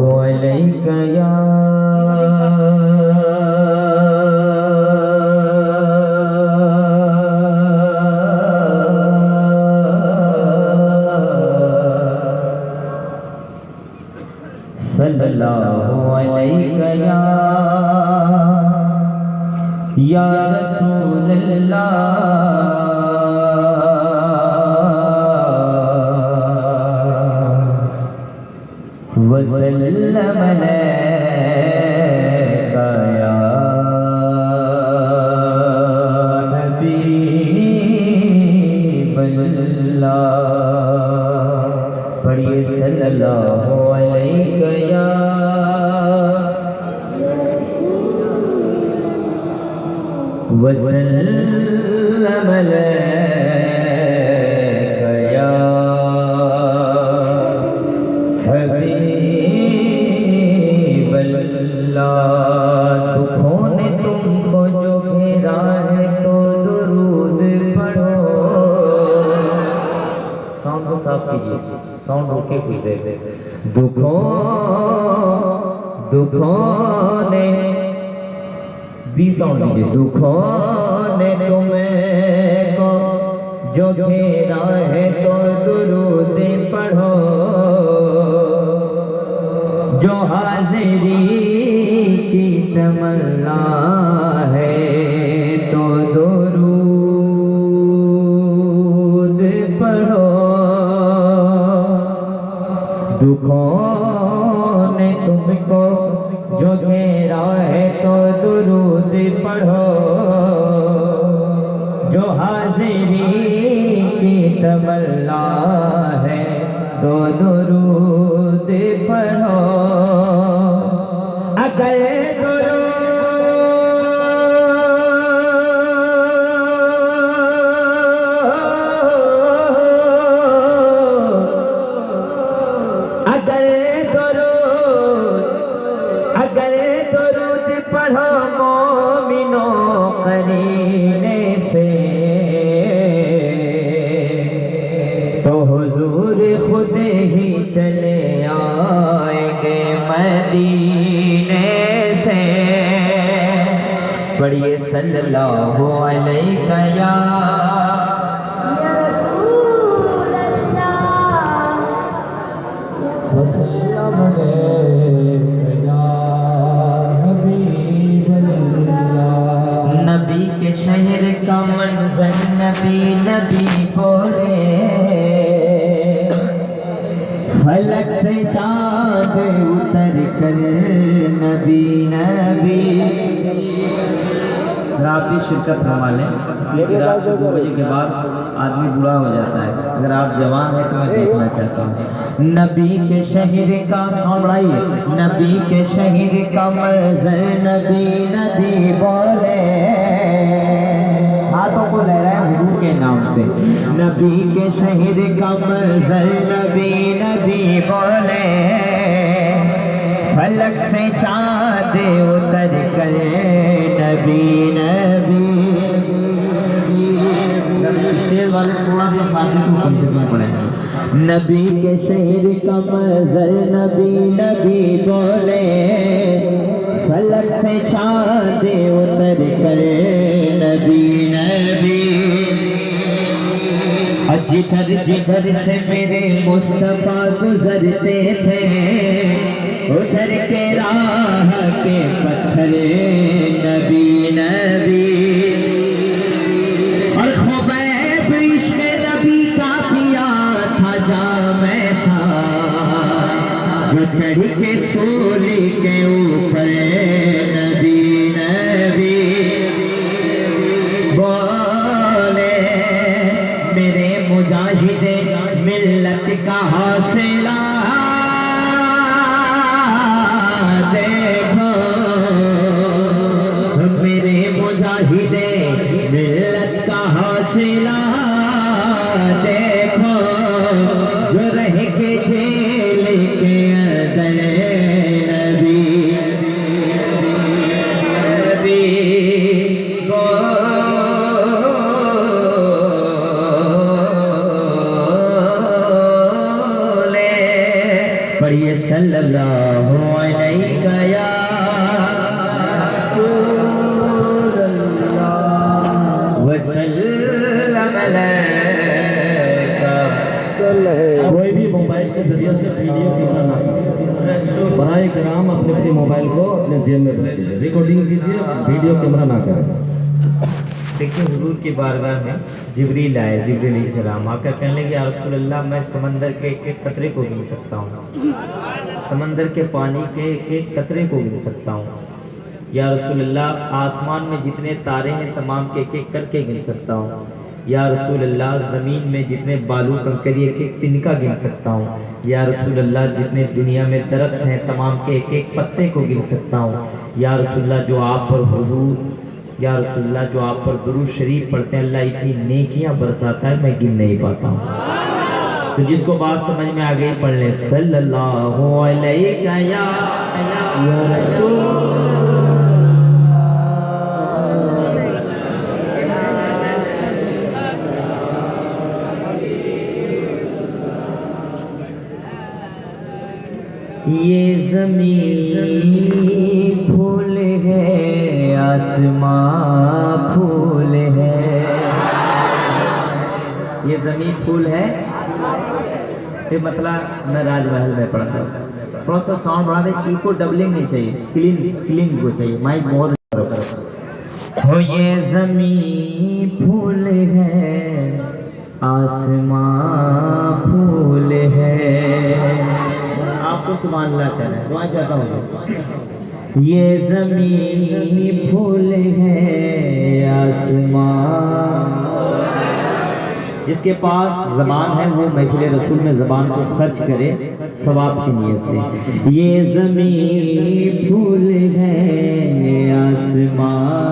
अलैका या सल्लल्लाहु अलैका या रसूलल्लाह वसल्लम अलैका या हबीबल्लाह। पढ़िए सल्लल्लाहु अलैका या वसल्लम अलैका या हबीबल्लाह। दुखों ने तुमको जो घेरा है तो दुरूद पढ़ो। साउंड को साफ कीजिए, साउंड रोके कुछ देर। दुखों ने भी साउंड लीजिए। दुखों ने तुम्हें को जो घेरा है तो दुरूद पढ़ो। जो हाजिरी की तमन्ना है तो दुरूद पढ़ो। दुखों ने तुमको जो घेरा है तो दुरूद पढ़ो। जो हाजिरी की तमन्ना है तो दुरूद पढ़ो। अगर दुरूद पढ़ो मोमिनों करीने से तो हुजूर खुद ही चले आएंगे मदीने से। पढ़िए सल्लल्लाहु अलैका या वसल्लम अलैका या हबीबल्लाह। नबी के शहर का मंजर नबी नबी बोले। फलक से चाँद उतर कर नबी नबी। आप भी शिरकत फरमा लें, इसलिए कि रात को 2 बजे के बाद आदमी बूढ़ा हो जाता है। अगर आप जवान हैं तो मैं देखना चाहता हूँ। नबी के शहर का बढ़ाइए। नबी के शहर का मंजर नबी नबी बोले। हाथों को लहराए हुजूर के नाम पे। नबी के शहर का मंजर नबी नबी बोले। फलक से चाँद उतर कर नबी नबी। स्टेज वाले थोड़ा सा साथी को कम से कम पड़ेगा। नबी के शहर का मंजर नबी नबी बोले। फलक से चाँद उतर कर नबी नबी। जिधर जिधर से मेरे मुस्तफा गुजरते थे उधर के राह के पत्थर नबी नबी। और खुबैब इश्क़ नबी का पिया था जाम ऐसा जो चढ़ के सूली के ऊपर नबी नबी बोले। मेरे मुजाहिदे मिल्लत का हौसला देखो। मेरे मुजाहिदे मिल्लत का हौसला देखो। जो रह के जेल के अंदर नबी अलैका या रसूल अल्लाह वसल्लम अलैका। कोई भी मोबाइल के जरिए से वीडियो कैमरा ना करें। बराए कराम अपने अपने मोबाइल को अपने जेब में रख दीजिए, रिकॉर्डिंग कीजिए, वीडियो कैमरा ना करें। देखिए हुजूर की बारगाह में जिब्रील आए, जिब्रील अलैहिस्सलाम आकर कहने लगे या रसूल अल्लाह मैं समंदर के एक एक कतरे को गिन सकता हूँ, समंदर के पानी के एक एक कतरे को गिन सकता हूँ। या रसूल अल्लाह आसमान में जितने तारे हैं तमाम के एक एक करके गिन सकता हूँ। या रसूल अल्लाह ज़मीन में जितने बालू कंकरी एक एक तिनका गिन सकता हूँ। या रसूल अल्लाह जितने दुनिया में दरख्त हैं तमाम के एक एक पत्ते को गिन सकता हूँ। या रसूल अल्लाह जो आप पर हुजूर, या रसूल अल्लाह जो आप पर दुरूद शरीफ पढ़ते हैं अल्लाह इतनी नेकियां बरसाता है मैं गिन नहीं पाता हूँ। तो जिसको बात समझ में आ गई पढ़ ले सल्लल्लाहु अलैका या रसूल। ये ज़मीन फूल है, आसमां फूल है। ये ज़मीन फूल है, ये मतलब मैं राजमहल में पढ़ता हूँ। थोड़ा सा साउंड बढ़ा दे, इको डबलिंग नहीं चाहिए, क्लीन को चाहिए, माइक बहुत हो। ये ज़मीन फूल है, आसमां फूल है। आपको सुभान अल्लाह कहना है, दुआ चाहता हूँ। ये ज़मीन फूल है, आसमां, जिसके पास ज़बान है वो महफिल रसूल में ज़बान को खर्च करे सवाब की नीयत से। ये ज़मीन फूल है, आसमां,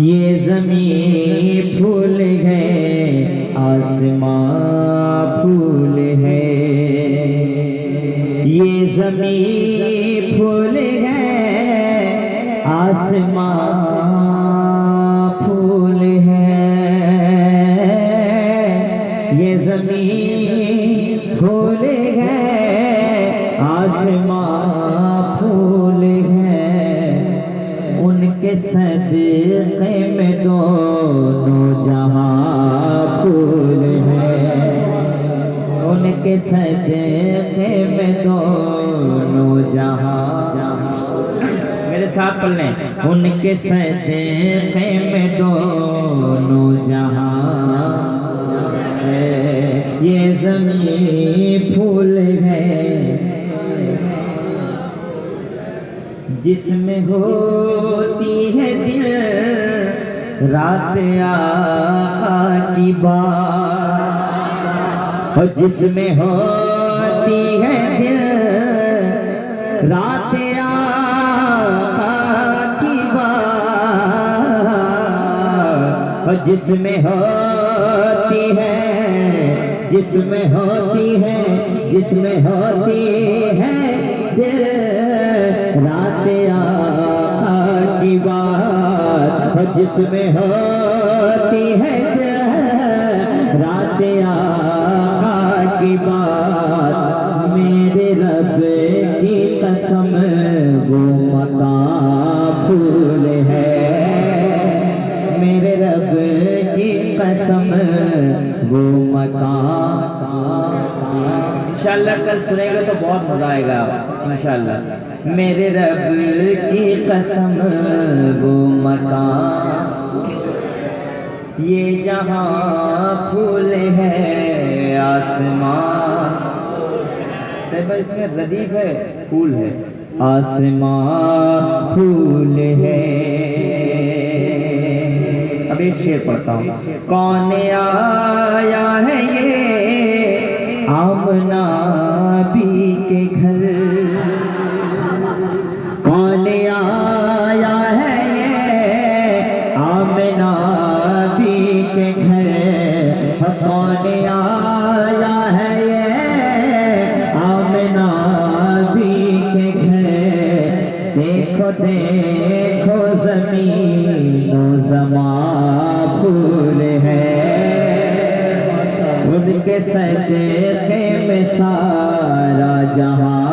ये ज़मीन फूल है, आसमां फूल है। ये ज़मीन फूल है, आसमां फूल है। ये ज़मीन फूल है, आसमां फूल है। उनके सदक़े में दोनों जहां फूल है। उनके सदक़े में दोनों जहां, मेरे साथ पढ़ लें, उनके सदक़े में दोनों जहां है। ये ज़मीन फूल है, जिसमें होती है दिन रात आका की बात, और जिसमें होती है दिन रात आका की बात, और जिसमें होती है, जिसमें होती है, जिसमें होती है दिन रात आका की बात, और जिसमें होती है रात आका की बात। मेरे रब की कसम वो मकाम फूल है। मेरे रब की कसम वो मकाम। इंशाअल्लाह कल सुनेगा तो बहुत मजा आएगा इंशाअल्लाह। मेरे रब की कसम वो मकाम, ये जहां फूल है, आसमां, इसमें रदीफ है, फूल है, आसमां फूल है। अब एक शेर पढ़ता हूँ। कौन आया है ये आमना भी के घर, कौन आया है ये आमना भी के घर, कौन आया है ये आमना भी के घर। देखो देखो ज़मीनो ज़मां फूल है, उनके सदक़े में सारा जहां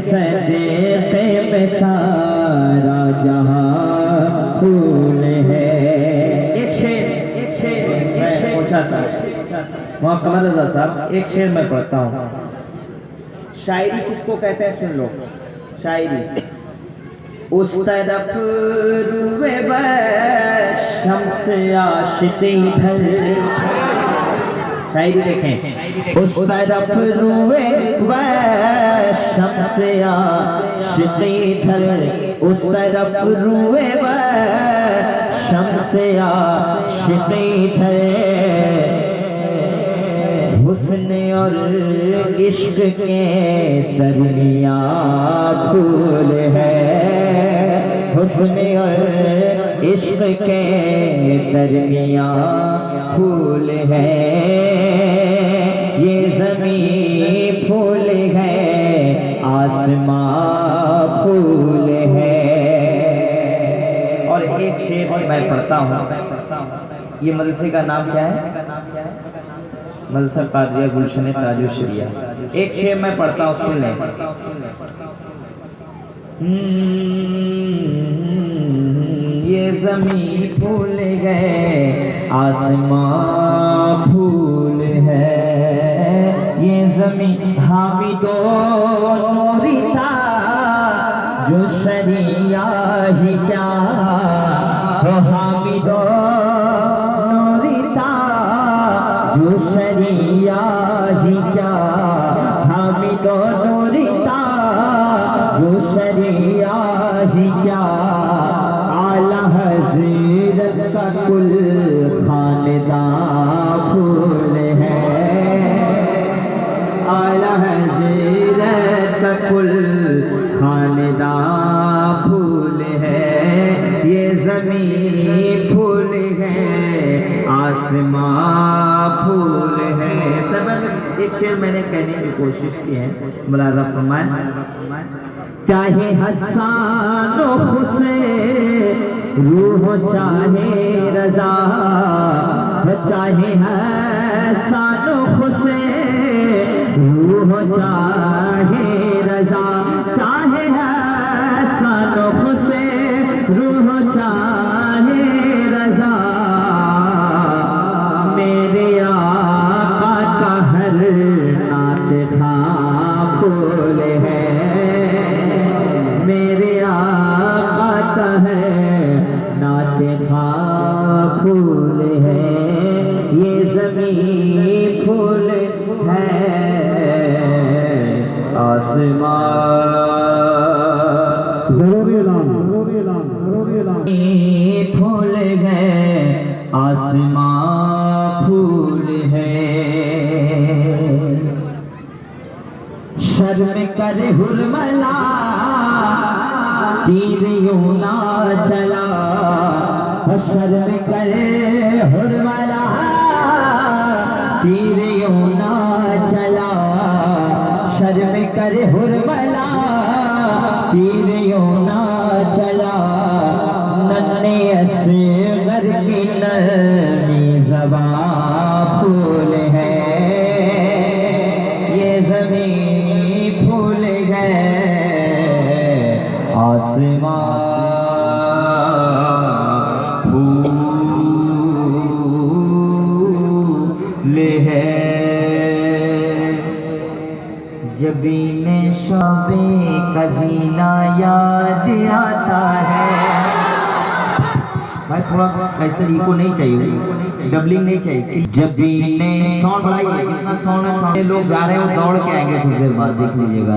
सदक़े में सारा जहां फूल है। एक शेर मैं पूछा था वहाँ कमर रज़ा साहब, एक शेर मैं पढ़ता हूँ। शायरी किसको कहते हैं सुन लो। शायरी उस तरफ रुए शम्स आशिक़ इधर। शायरी देखें। उस तरफ रुए शम्स आशिक़ इधर, उस तरफ रुए शम्स आशिक़ इधर। हुस्न और इश्क के दरमियाँ फूल है, हुस्न और इश्क के दरमियाँ फूल है। ये ज़मीं फूल है, आसमां फूल है। और एक शेर मैं पढ़ता हूँ। ये मदरसे का नाम क्या है? मदरसा कादरिया गुलशन ताजुशरिया। एक शेर मैं पढ़ता हूँ, सुन लें। ये ज़मीं फूल गए, आसमां फूल है। ये ज़मीं हामिदो नूरी था, जो शरिया ही क्या हो। हामिदो नूरी था, जो शरिया ही क्या। हामिदो नूरी था, जो शरिया ही क्या। आला हज़रत का कुल खानदां फूल है। आला हज़रत का कुल खानदां फूल है। ये ज़मीं फूल है, आसमां फूल है। सब एक शेर मैंने कहने की कोशिश की है। मुलाज़ा फरमाएं। चाहे हसन हुसैन रूह चाहे रज़ा, चाहे हसन हुसैन रूह चाहे रज़ा। चाहे हसन हुसैन रूह चाहे रज़ा। मेरे आका का हर नात खां फूल है। मेरे आका का है नात खां फूल है। ये ज़मीं फूल है, आसमां फूल है, आसमां फूल है। शर्म कर हुरमला तीर यूं ना चला। शर्म कर हुरमला तीर यूं ना चला। शर्म कर हुरमला तीर यूं ना चला। नन्हे असगर की नरमी ज़बां फूल है। ये ज़मीं फूल है, आसमां फूल है। जबीने शबे कज़ीना याद आता है। भाई थोड़ा ऐसे इको नहीं चाहिए, डबलिंग नहीं चाहिए। जबीने साउंड बढ़ाइए, जितना साउंड है सामने लोग जा रहे हैं वो दौड़ के आएंगे कुछ देर बाद, देख लीजिएगा।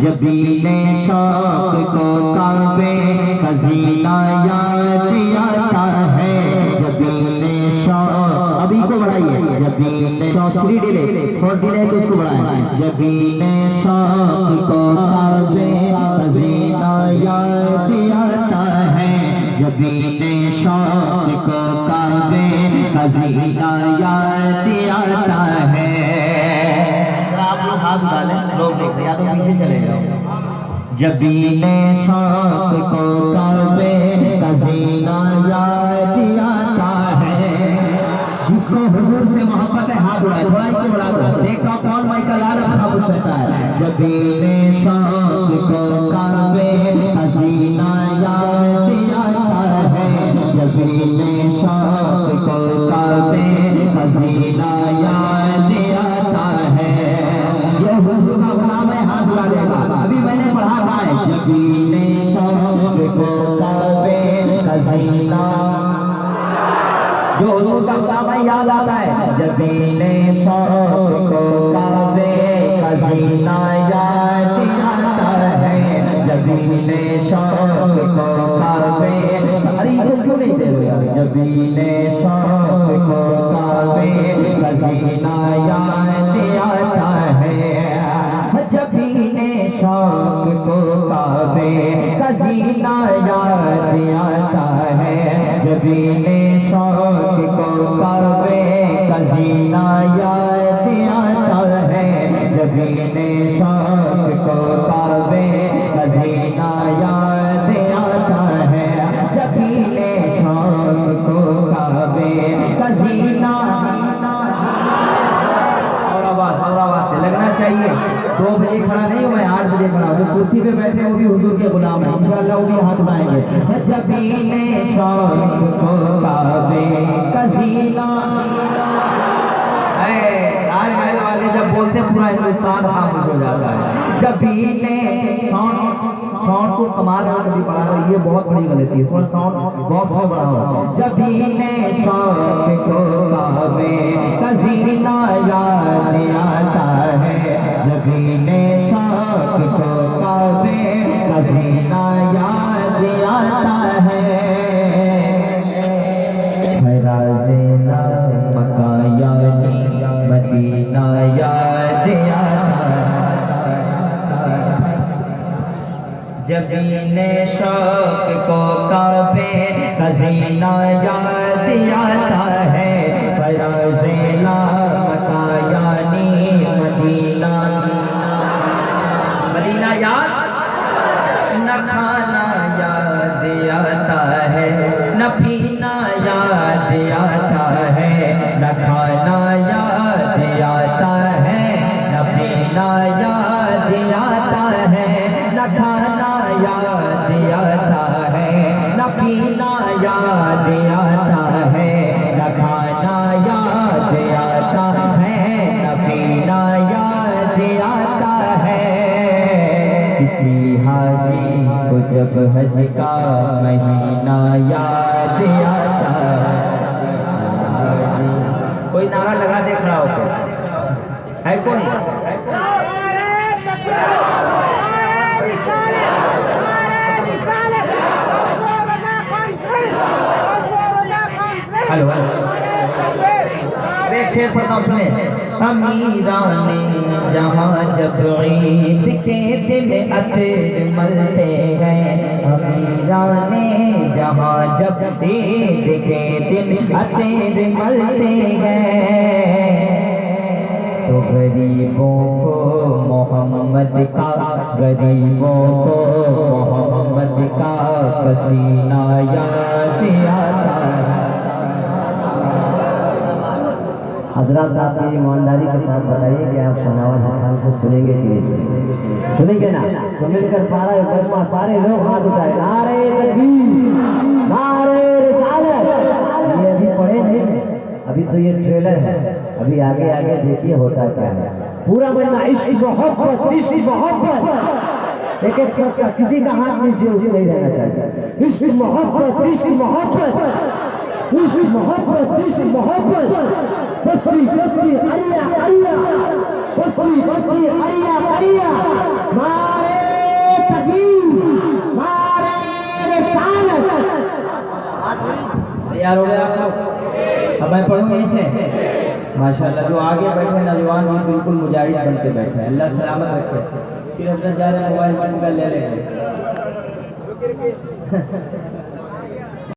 जबीने शौक को काबे कज़ीना याद आता है। जबीने शौक, अभी को बढ़ाइए। जबीने शौक 3 डिले 4 डिले तो उसको बढ़ाएं। जबीने शौक को काबे कज़ीना याद आता है। जबीने शौक को काबे कज़ीना याद आता है। आप लोग हाथ डालें, लोग देख रहे हैं, या तो पीछे चले जाओ। जबीने शौक को काबे कज़ीना याद आता है। जिसको हुजूर से मोहब्बत है हाथ उड़ाए, थोड़ा ही बढ़ा दो। देखो कौन भाई का लाल अपना पूछता है। जबीने शौक कसीना याद आता है जब इन्हें शौक को काबे कसीना याद आता है जब इन्हें शौक को काबे कसीना याद आता है जब इन्हें शौक को काबे कसीना याद आता है जब इन्हें शौक को काबे कसीना और आवाज से लगना चाहिए। 2 बजे खड़ा नहीं हूँ मैं, 8 बजे खड़ा हूँ। जो कुर्सी पे बैठे हैं वो भी हुजूर के गुलाम है, इंशाअल्लाह वो भी हाथ उठाएंगे। जब इन्हें शौक को काबे कसीना आज महल वाले जब बोलते हैं पूरा हिंदुस्तान खामोश हो जाता है। जब इन्हें साउंड को कमाल में कभी बढ़ा रही है, बहुत बड़ी गलती है, थोड़ा साउंड बॉक्स में बढ़ाओ। जब इन्हें शौक को काबे कसीना याद आता है जब इन्हें शौक को काबे कसीना याद आता है फराज़ेना मक्का यानी मदीना याद आता जब इन्हें शौक को काबे कसीना याद आता है फराज़ेना मक्का यानी मदीना मदीना याद न खाना याद आता है न पीना याद आता है न खाना याद आता है न पीना याद आता है न खाना याद आता है न पीना याद आता है न खाना याद आता है न पीना याद आता है किसी हाजी को जब हज का महीना याद आता है। कोई नारा लगा दे खड़ा होकर, है कोई? हेलो एक शेर पढ़ता हूँ सुने। अमीराने जहाँ जब ईद के दिन अतर मलते हैं अमीराने जहाँ जब ईद के दिन अतर मलते हैं तो गरीबों को मोहम्मद का गरीबों को मोहम्मद का पसीना याद आता है। हजरत आप मेरी ईमानदारी के साथ बताइए कि आप शहनवाज हसन को सुनेंगे कि नहीं सुनेंगे ना? तो मिलकर सारा कलमा सारे लोग हाथ उठाए नारे तकबीर नारे रिसालत। ये अभी पढ़े नहीं, अभी तो ये ट्रेलर है, अभी आगे आगे देखिए होता क्या है। पूरा महीना इश्क मोहब्बत एक एक शब्द का किसी का हाथ नीचे उसे नहीं रहना चाहिए। इश्क मोहब्बत इश्क मोहब्बत इश्क मोहब्बत इश्क मोहब्बत बस्ती बस्ती अरिया अरिया बस्ती बस्ती अरिया अरिया नारे तकबीर नारे रिसालत। तैयार हो गए आप लोग? अब मैं पढ़ूँ यहीं से। माशाल्लाह जो आगे बैठे नौजवान भी बिल्कुल मुजाहिद बन के बैठे हैं, अल्लाह सलामत रखे। फिर अपना जा रहे मोबाइल बंद कर ले लेंगे।